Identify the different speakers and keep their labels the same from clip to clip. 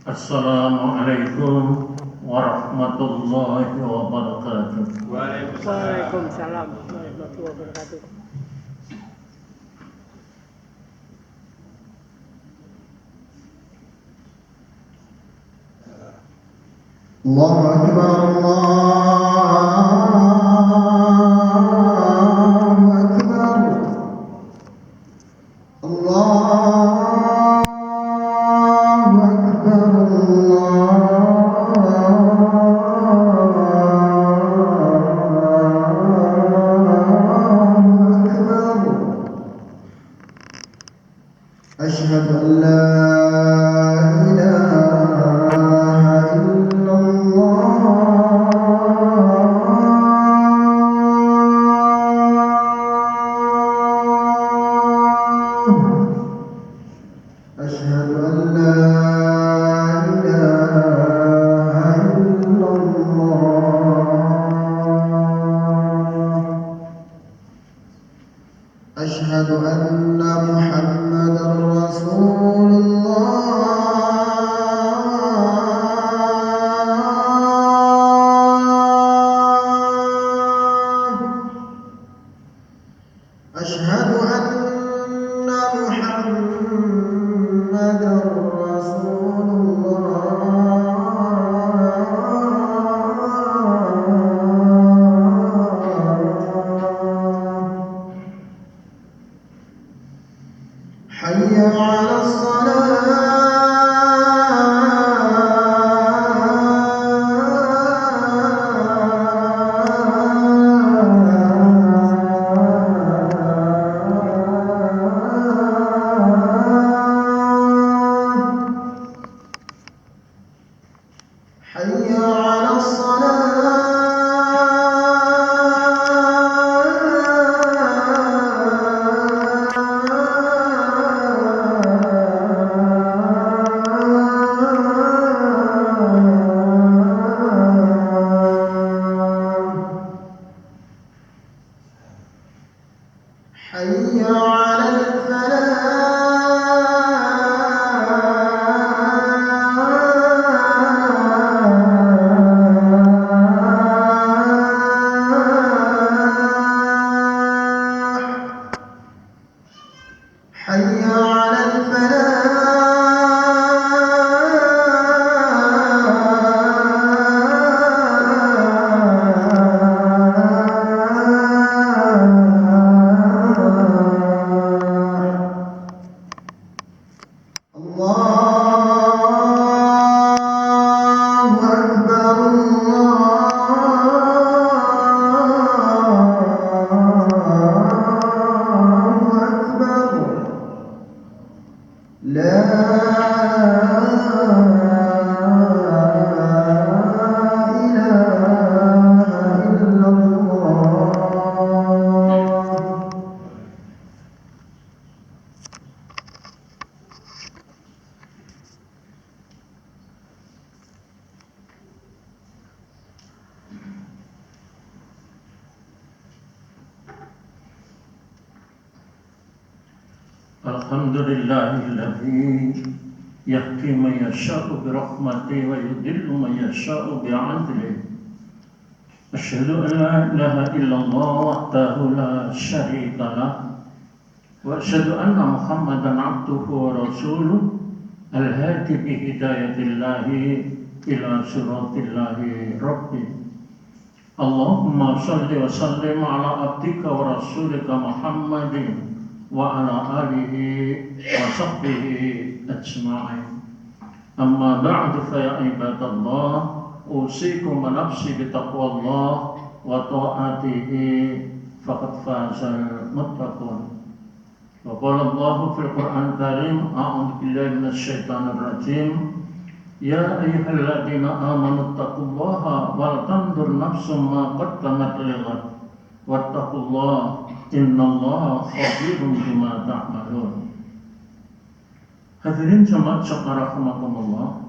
Speaker 1: Assalamualaikum warahmatullahi wabarakatuh.
Speaker 2: Waalaikumsalam warahmatullahi wabarakatuh.
Speaker 3: Allahu Akbar, أشهد أن لا إله إلا الله أشهد أن لا إله إلا الله أشهد أن محمدا رسول الله أشهد أن محمدا رسول الله حي على الصلاة حي على الصلاة حي على الفلاح حي على الفلاح الله أكبر الله أكبر لا إله إلا الله
Speaker 1: Alhamdulillahilladzi yahdi man yasha'u bi rahmatihi wa yudillu man yasha'u bi 'adlihi. Asyhadu an la ilaha illallah wahdahu la syarika lah wa asyhadu anna Muhammadan 'abduhu wa rasuluh al-hadi bi hidayatillahi ila siratillahi rabbi. Allahumma salli wa sallim ala abdika wa rasulika Muhammadin wa ala alihi wa sahbihi ajma'in. Amma ba'du fa ya ibadallah, usikum wa nafsi bi taqwallah wa ta'atihi faqad fazal muttaqun. Wa qala Allah fil Qur'an Karim, a'udzu billahi minasyaitonir rajim. Ya ayyuhalladzina amanu taqullaha wal tanzur nafsum ma qaddamat lighad wattaqullaha innallaha khabirun bima ta'malun. Hadirin jemaat sekalian rahimakumullah,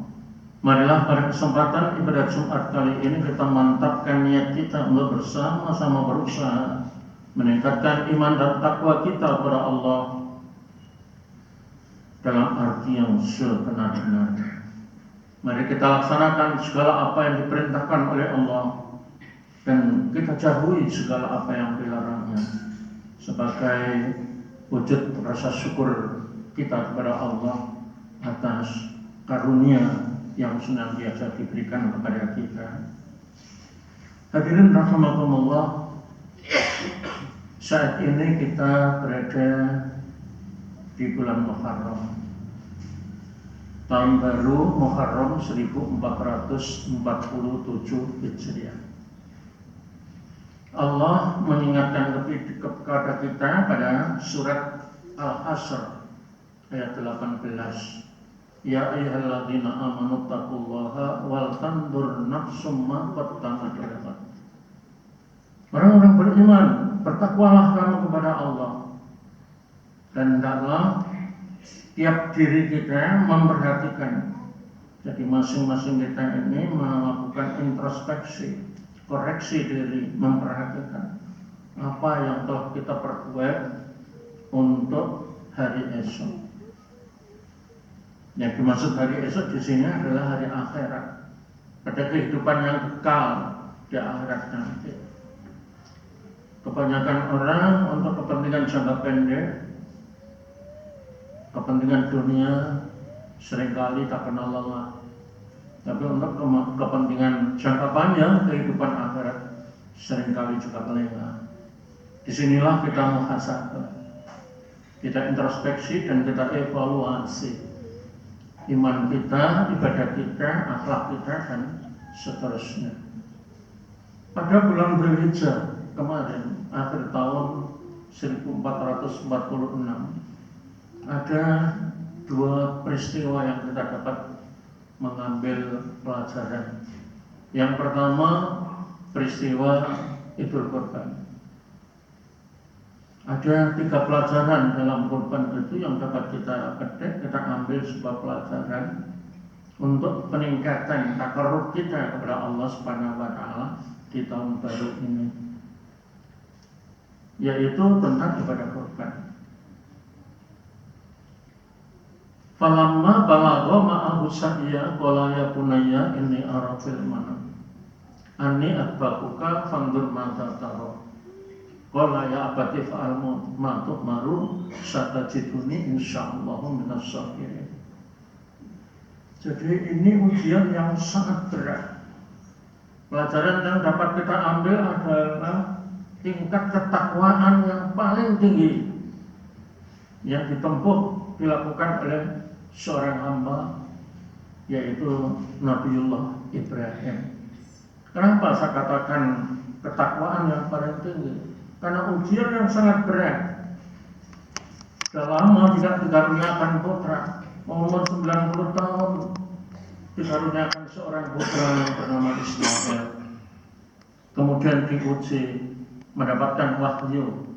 Speaker 1: marilah pada kesempatan ibadah Jumat kali ini kita mantapkan niat kita untuk bersama-sama berusaha meningkatkan iman dan takwa kita kepada Allah dalam arti yang sebenar-benarnya. Mari kita laksanakan segala apa yang diperintahkan oleh Allah dan kita jauhi segala apa yang dilarangnya sebagai wujud rasa syukur kita kepada Allah atas karunia yang senantiasa diberikan kepada kita. Hadirin rahimakumullah, saat ini kita berada di bulan Muharram, tahun baru Muharram 1447 Hijriah. Allah mengingatkan kepada kita pada surat Al-Asr ayat 18. Ya ayyuhalladzina amanu taqullaha wal tandur nafsum ma qaddamat lighad. Orang-orang beriman, bertakwalah kamu kepada Allah, dan hendaklah tiap diri kita memperhatikan. Jadi masing-masing kita ini melakukan introspeksi, koreksi diri, memperhatikan apa yang telah kita perbuat untuk hari esok. Yang dimaksud hari esok di sini adalah hari akhirat, pada kehidupan yang kekal di akhirat nanti. Kebanyakan orang untuk kepentingan jangka pendek, kepentingan dunia seringkali tak kenal lelah. Tapi untuk kepentingan jangka panjang kehidupan akhirat seringkali juga lengah. Disinilah kita muhasabah, kita introspeksi dan kita evaluasi iman kita, ibadah kita, akhlak kita, dan seterusnya. Pada bulan Dzulhijjah kemarin, akhir tahun 1446, ada dua peristiwa yang kita dapat mengambil pelajaran. Yang pertama, peristiwa Idul Kurban. Ada 3 pelajaran dalam kurban itu yang dapat kita petik, kita ambil sebuah pelajaran untuk peningkatan takarrub kita kepada Allah Subhanahu wa taala di tahun baru ini, yaitu tentang ibadah kurban. Falamma balagha ma'ahu sa'ya qala ya bunayya inni ara fil manam anni atba'uka fandur ma tara qala ya abati fa'al ma tu'maru satajiduni insyaallah minas sabirin. Jadi ini ujian yang sangat berat. Pelajaran yang dapat kita ambil adalah tingkat ketakwaan yang paling tinggi yang dilakukan oleh seorang hamba, yaitu Nabiullah Ibrahim. Kenapa saya katakan ketakwaan yang paling tinggi? Karena ujian yang sangat berat. Sudah lama tidak dikaruniakan putra, umur 90 tahun dikaruniakan seorang putra yang bernama Ismail. Kemudian diuji, mendapatkan wahyu.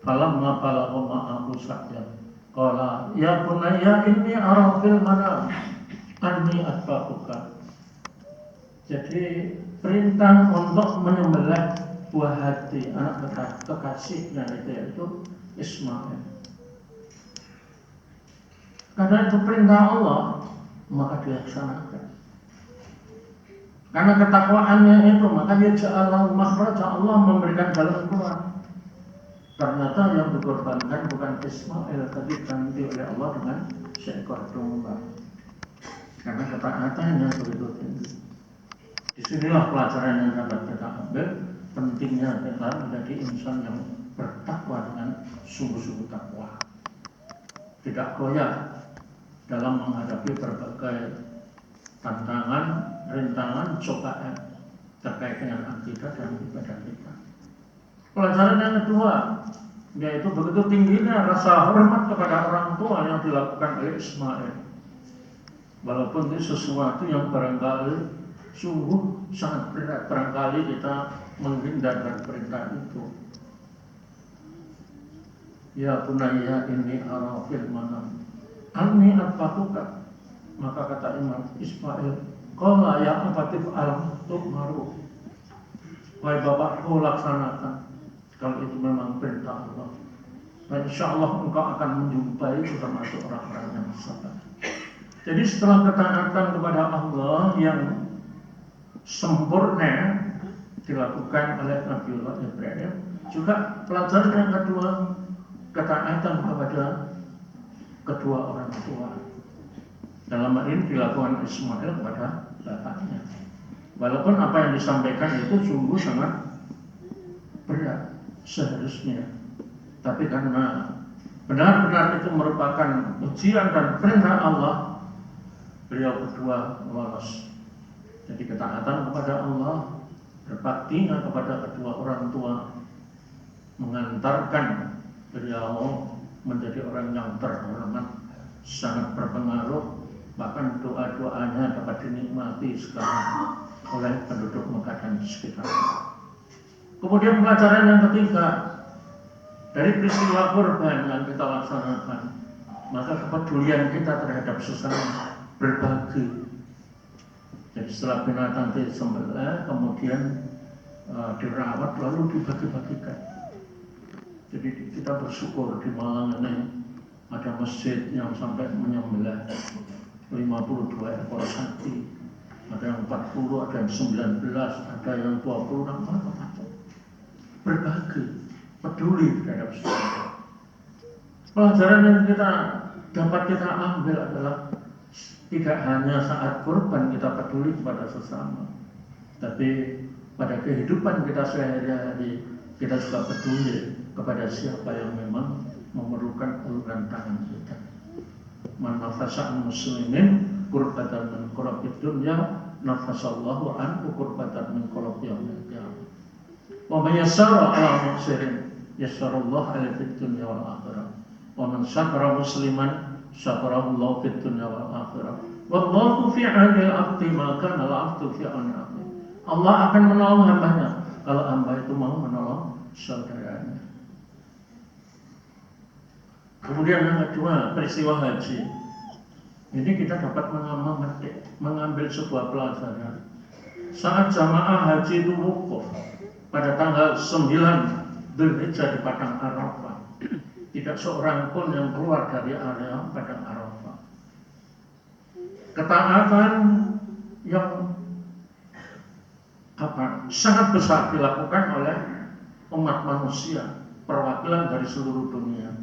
Speaker 1: Falamma balagha ma'ahu sa'ya qala ya bunayya inni ara fil manam anni atba'uka. Jadi perintah untuk menyembelih buah hati anak kekasihnya itu Ismail. Karena itu perintah Allah, maka dilaksanakan. Karena ketakwaannya itu, maka dia ja'alahu makhraja, Allah memberikan jalan keluar. Ternyata yang dikorbankan bukan Ismail, tapi diganti oleh Allah dengan seekor domba. Karena ketaatannya begitu tinggi. Disinilah pelajaran yang dapat kita ambil, pentingnya kita menjadi insan yang bertakwa dengan sungguh-sungguh takwa, tidak goyah dalam menghadapi berbagai tantangan, rintangan, cobaan terkait dengan akidah dan ibadah kita. Pelajaran yang kedua, yaitu begitu tingginya rasa hormat kepada orang tua yang dilakukan oleh Ismail. Walaupun itu sesuatu yang barangkali sungguh sangat berat, barangkali kita menghindar dari perintah itu. Ya bunayya inni ara fil manam anni atba'uka. Maka kata Imam Ismail, qala ya abati fa'al tu'maru. Wahai bapakku, laksanakan kalau itu memang perintah Allah. Dan insyaallah engkau akan menjumpai termasuk orang-orang yang sabar. Jadi setelah ketaatan kepada Allah yang sempurna dilakukan oleh Nabiullah Ibrahim, juga pelajaran yang kedua, ketaatan kepada kedua orang tua. Dalam hal ini dilakukan Ismail kepada bapaknya. Walaupun apa yang disampaikan itu sungguh sangat berat seharusnya, tapi karena benar-benar itu merupakan ujian dan perintah Allah, beliau berdua lolos. Jadi ketaatan kepada Allah, berbaktinya kepada kedua orang tua, mengantarkan beliau menjadi orang yang terhormat, sangat berpengaruh. Bahkan doa-doanya dapat dinikmati sekarang oleh penduduk Mekah dan sekitar. Kemudian pelajaran yang ketiga, dari peristiwa kurban yang kita laksanakan, maka kepedulian kita terhadap sesama, berbagi. Jadi setelah binatang disembelih, kemudian dirawat lalu dibagi-bagikan. Jadi kita bersyukur di Malang ini ada masjid yang sampai menyembelih 52 ekor sapi, ada yang 40, ada yang 19, ada yang 26, macam-macam. Berbagi, peduli terhadap sesama. Pelajaran yang dapat kita ambil adalah tidak hanya saat kurban kita peduli kepada sesama, tapi pada kehidupan kita sehari-hari kita juga peduli kepada siapa yang memang memerlukan uluran tangan kita. Man nafasa'an muslimin kurbatan min kurabid dunya nafasallahu anhu kurbatan min kurab yaumil qiyamah. Wa man yassara ala muhsirin yassarallahu alaihi fid dunya wal akhirah. Wa man syakara musliman syakarahu Allah fid dunya wal akhirah. Wallahu fi 'anil 'abdi ma kana al-'abdu fi 'anil 'abdi. Allah akan menolong hambanya kalau hamba itu mau menolong saudaranya. Kemudian yang kedua, peristiwa haji. Ini kita dapat mengambil sebuah pelajaran. Saat jamaah haji itu wukuf pada tanggal 9 Dzulhijjah di Padang Arafah, tidak seorang pun yang keluar dari area Padang Arafah. Ketaatan yang sangat besar dilakukan oleh umat manusia, perwakilan dari seluruh dunia.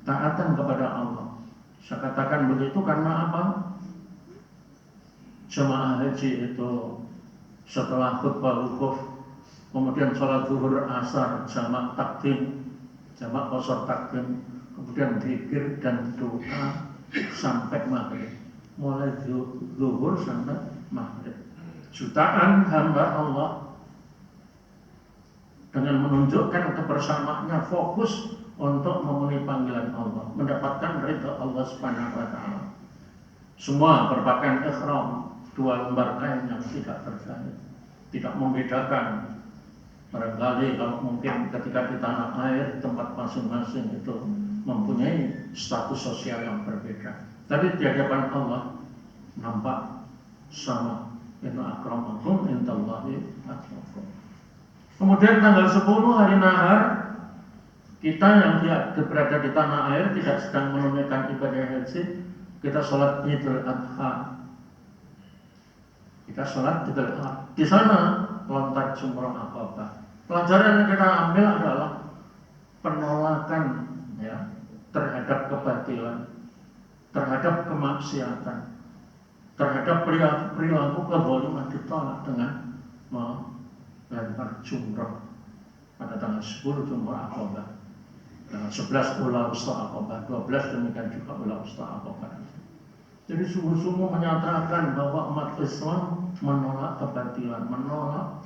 Speaker 1: Taatan kepada Allah. Saya katakan begitu karena apa? Jemaah haji itu setelah khutbah wukuf, kemudian sholat zuhur asar, jamak takdim, jamak qashar takdim, kemudian zikir dan doa sampai maghrib. Mulai zuhur sampai maghrib. Jutaan hamba Allah dengan menunjukkan kebersamaannya fokus untuk memenuhi panggilan Allah, mendapatkan ridha Allah Subhanahu wa taala. Semua berpakaian ihram, 2 lembar kain yang tidak terkait, tidak membedakan. Barangkali kalau mungkin ketika di tanah air tempat masing-masing itu mempunyai status sosial yang berbeda, tapi di hadapan Allah nampak sama. Inna akramakum indallahi atqakum. Kemudian tanggal 10 hari nahar, kita yang berada di tanah air tidak sedang menunaikan ibadah haji, kita sholat Idul Adha. Kita sholat Idul Adha. Di sana lontar jumroh Aqabah. Pelajaran yang kita ambil adalah penolakan ya terhadap kebatilan, terhadap kemaksiatan, terhadap perilaku kezaliman ditolak dengan melempar jumroh pada tanggal 10 jumroh Aqabah. Tanggal 11 Ula Wusta Aqabah, 12 demikian juga Ula Wusta Aqabah. Jadi sungguh-sungguh menyatakan bahwa umat Islam menolak kebatilan, menolak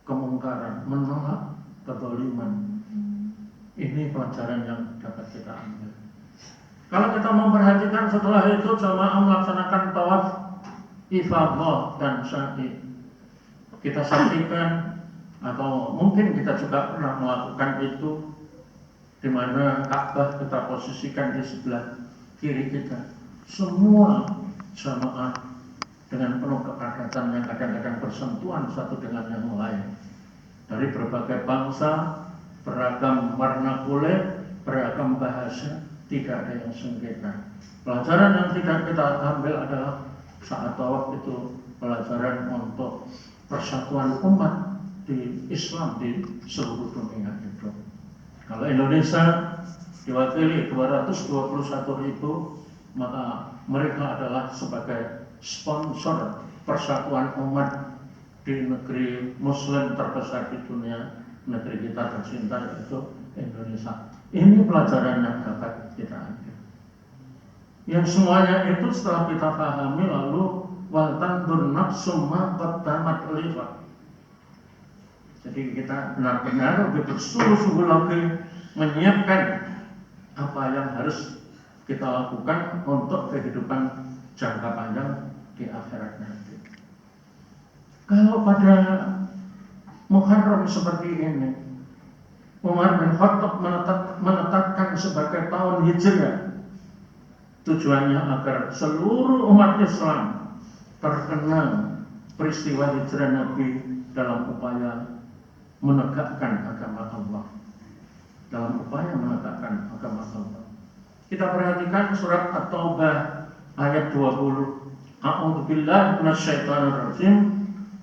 Speaker 1: kemungkaran, menolak kezaliman. Ini pelajaran yang dapat kita ambil. Kalau kita memperhatikan setelah itu jamaah melaksanakan tawaf ifadah dan sa'i. Kita saksikan atau mungkin kita juga pernah melakukan itu, di mana Ka'bah kita posisikan di sebelah kiri kita. Semua jamaah dengan penuh kepadatan yang kadang-kadang bersentuhan satu dengan yang lain. Dari berbagai bangsa, beragam warna kulit, beragam bahasa, tidak ada yang sengketa. Pelajaran yang tidak kita ambil adalah saat tawaf itu pelajaran untuk persatuan umat di Islam di seluruh dunia itu. Kalau Indonesia diwakili 221.000, maka mereka adalah sebagai sponsor persatuan umat di negeri Muslim terbesar di dunia, negeri kita tercinta yaitu Indonesia. Ini pelajaran yang dapat kita ambil. Yang semuanya itu setelah kita pahami lalu wal tandur nafsum ma qaddamat liwat. Jadi kita benar-benar bersungguh-sungguh lagi menyiapkan apa yang harus kita lakukan untuk kehidupan jangka panjang di akhirat nanti. Kalau pada Muharram seperti ini, Umar bin Khattab menetapkan sebagai tahun Hijriah, tujuannya agar seluruh umat Islam terkenal peristiwa hijrah Nabi dalam upaya menegakkan agama Allah. Kita perhatikan surat At-Taubah ayat 20. A'udzu billahi minasyaitonir rajim.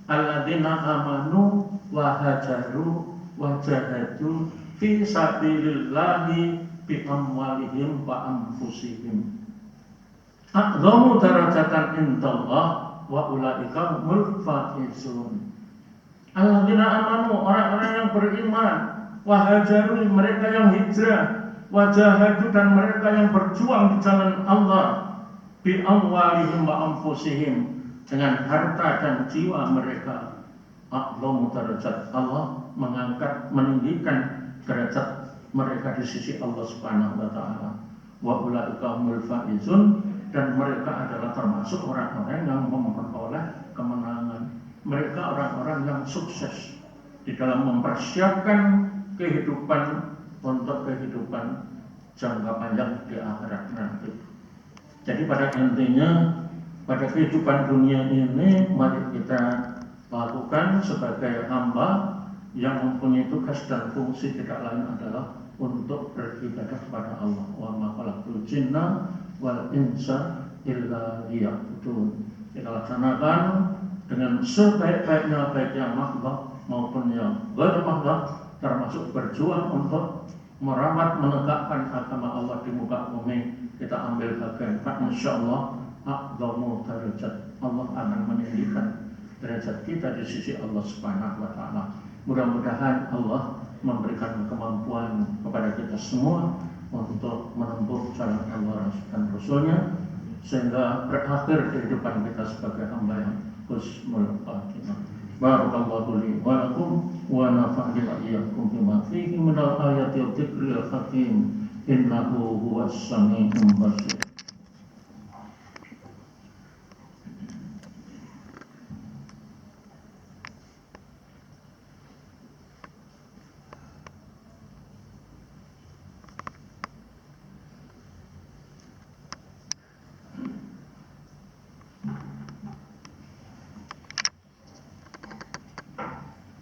Speaker 1: Alladzina amanu wa hajaru wa jahadu fi sabilillahi bi amwalihim wa anfusihim. A'dhamu darajatan indallah wa ulaika humul faizun. Alladzina amanu, orang-orang yang beriman, wa hajaru, mereka yang hijrah, wa jahadu, dan mereka yang berjuang di jalan Allah, bi amwalihim wa anfusihim, dengan harta dan jiwa mereka. A'dhamu darajat, Allah mengangkat, meninggikan derajat mereka di sisi Allah Subhanahu wa taala. Wa ulaika humul faizun, dan mereka adalah termasuk orang-orang yang memperoleh kemenangan. Mereka orang-orang yang sukses di dalam mempersiapkan kehidupan untuk kehidupan jangka panjang di akhirat nanti. Jadi pada intinya pada kehidupan dunia ini mari kita lakukan sebagai hamba yang mempunyai tugas dan fungsi tidak lain adalah untuk beribadah kepada Allah. Wa ma khalaqtul jinna wal insa illa liya'budun. Kita laksanakan dengan sebaik-baiknya, baik yang mahdoh maupun yang ghair mahdoh, termasuk berjuang untuk merawat menegakkan agama Allah di muka bumi. Kita ambil bagian, insyaallah a'dhamu darajat, Allah akan meninggikan derajat kita di sisi Allah Subhanahu wa taala. Mudah-mudahan Allah memberikan kemampuan kepada kita semua untuk menempuh jalan Allah dan Rasulnya, sehingga berakhir kehidupan kita sebagai hamba yang husnul khatimah. Barakallahu li wa lakum wa nafa'ani wa iyyakum bima fihi minal ayati wa dzikril hakim. Innahu huwas sami'ul basir.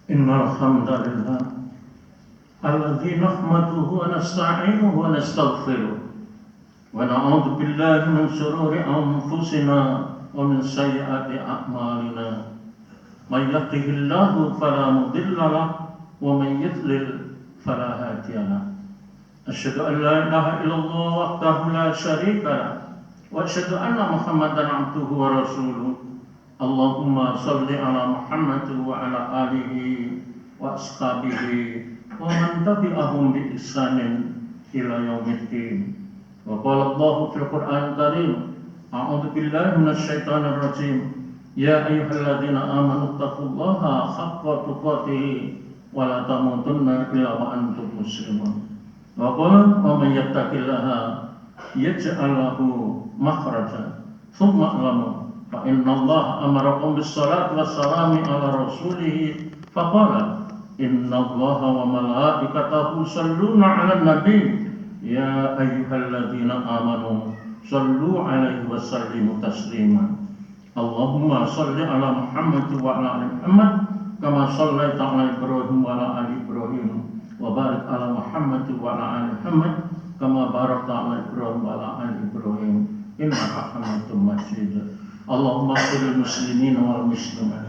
Speaker 1: Innal hamdalillah alladzi nahmaduhu wa nasta'inuhu wa nastaghfiruh wa na'udzu billahi min shururi anfusina wa min sayyiati a'malina. May yahdihillahu fala mudilla lahu wa may yudlil fala hadiya lahu. Asyhadu an la ilaha illallah wahdahu la syarika lahu wa asyhadu anna Muhammadan 'abduhu wa rasuluh. Allahumma salli ala Muhammad wa ala alihi wa ashabihi wa man tabi'ahum bi ihsanin ila yaumiddin. Wa qala Allah fil Qur'an Karim, a'udzu billahi minasy syaithanir rajim. Ya ayyuhalladzina amanu taqullaha haqqa tuqatih wa la tamutunna illa wa antum muslimun. Wa qala wa may yattaqillaha yaj'al lahu makhrajan thumma a'lamu fa inna Allah amarakum bis-salati was-salami ala rasulih faqala inna Allah wa malaikatahu yusalluna 'alan nabi ya ayyuhalladzina amanu sallu 'alaihi wa sallimu taslima. Allahumma salli ala Muhammad wa ala ali Muhammad kama shallaita ala Ibrahim wa ala ali Ibrahim wa barik ala Muhammad wa ala ali Muhammad كما باركت على إبراهيم وعلى آل إبراهيم إنك حميد مجيد اللهم اغفر للمسلمين والمسلمات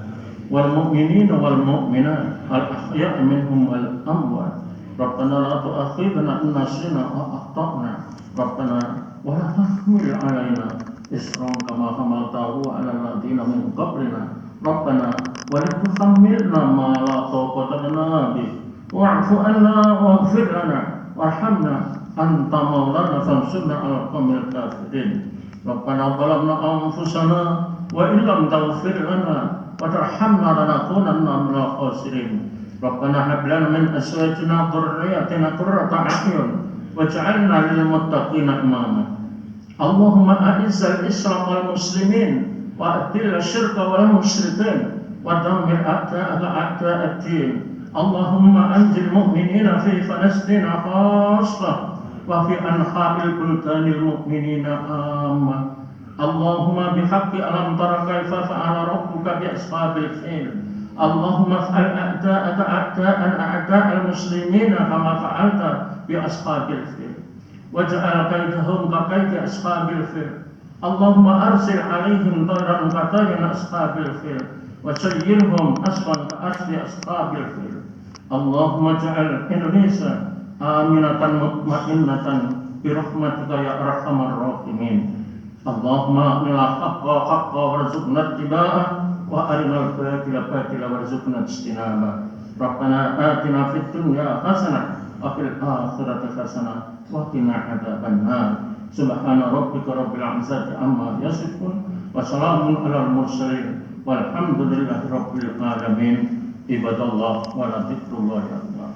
Speaker 1: والمؤمنين والمؤمنات الأحياء منهم والأموات ربنا لا تؤاخذنا إن نسينا أو أخطأنا ربنا ولا تحمل علينا إصرا كما حملته على الذين من قبلنا ربنا ولا تحملنا ما لا طاقة لنا به واعف عنا واغفر لنا وارحمنا أنت مولانا فانصرنا على القوم الكافرين ربنا ظلمنا أنفسنا وإن لم تغفر لنا وترحمنا لنكونن من الخاسرين ربنا هب لنا من أزواجنا وذرياتنا قرة أعين واجعلنا للمتقين إماما اللهم أعز الإسلام والمسلمين وأذل الشرك والمشركين ودمر أعداءك أعداء الدين اللهم أنجِ المؤمنين في فلسطين خاصة وفي أنحاء البلدان المؤمنين عامة اللهم بحق ألم تر كيف فعل ربك بأصحاب الفيل اللهم افعل أعداءك أعداء المسلمين كما فعلت بأصحاب الفيل واجعل كيدهم ككيد أصحاب الفيل اللهم أرسل عليهم طيرا كطير أصحاب الفيل وسيرهم أسفا كأسف أصحاب الفيل اللهم اجعل إندونيسيا آمنة مطمئنة برحمتك يا أرحم الراحمين اللهم أرنا الحق حقا وارزقنا اتباعه وأرنا الباطل باطلا وارزقنا اجتنابه ربنا آتنا في الدنيا حسنة وفي الآخرة حسنة وقنا عذاب النار سبحان ربك رب العزة عما يصفون وسلام على المرسلين والحمد لله رب العالمين عباد الله ولذكر الله أكبر